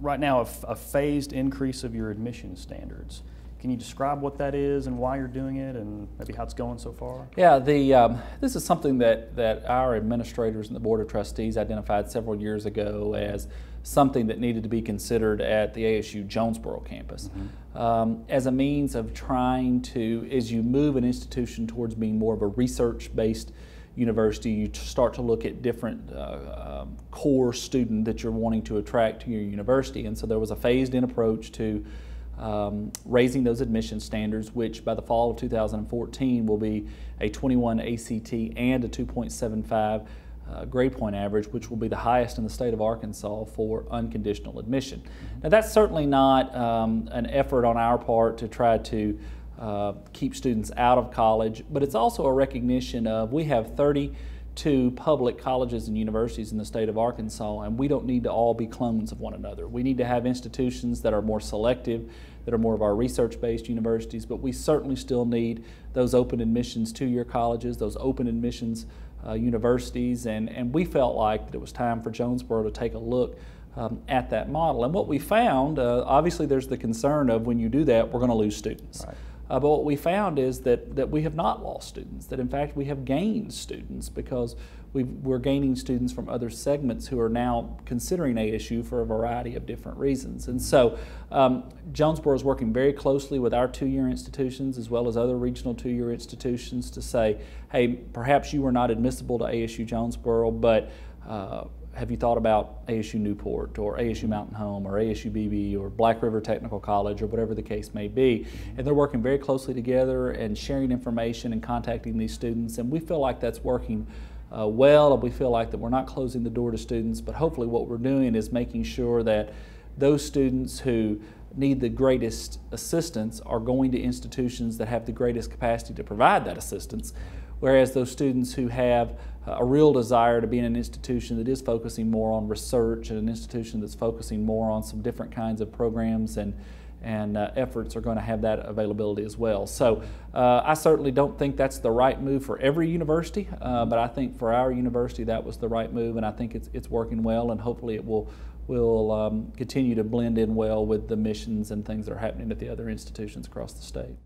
right now a phased increase of your admission standards. Can you describe what that is and why you're doing it and maybe how it's going so far? Yeah, this is something that our administrators and the Board of Trustees identified several years ago as something that needed to be considered at the ASU Jonesboro campus as a means of trying to, as you move an institution towards being more of a research-based university, you start to look at different core student that you're wanting to attract to your university. And so there was a phased-in approach to raising those admission standards, which by the fall of 2014 will be a 21 ACT and a 2.75 grade point average, which will be the highest in the state of Arkansas for unconditional admission. Now that's certainly not an effort on our part to try to keep students out of college, but it's also a recognition of we have 32 public colleges and universities in the state of Arkansas, and we don't need to all be clones of one another. We need to have institutions that are more selective, that are more of our research-based universities, but we certainly still need those open admissions two-year colleges, those open admissions universities, and we felt like that it was time for Jonesboro to take a look at that model. And what we found, obviously there's the concern of when you do that, we're going to lose students. Right. But what we found is that we have not lost students, that in fact we have gained students because we're gaining students from other segments who are now considering ASU for a variety of different reasons. And so Jonesboro is working very closely with our two-year institutions as well as other regional two-year institutions to say, hey, perhaps you were not admissible to ASU Jonesboro, but have you thought about ASU Newport or ASU Mountain Home or ASU BB or Black River Technical College or whatever the case may be? And they're working very closely together and sharing information and contacting these students, and we feel like that's working well, and we feel like that we're not closing the door to students, but hopefully what we're doing is making sure that those students who need the greatest assistance are going to institutions that have the greatest capacity to provide that assistance, whereas those students who have a real desire to be in an institution that is focusing more on research and an institution that's focusing more on some different kinds of programs and efforts are going to have that availability as well. So I certainly don't think that's the right move for every university, but I think for our university that was the right move, and I think it's working well, and hopefully it will continue to blend in well with the missions and things that are happening at the other institutions across the state.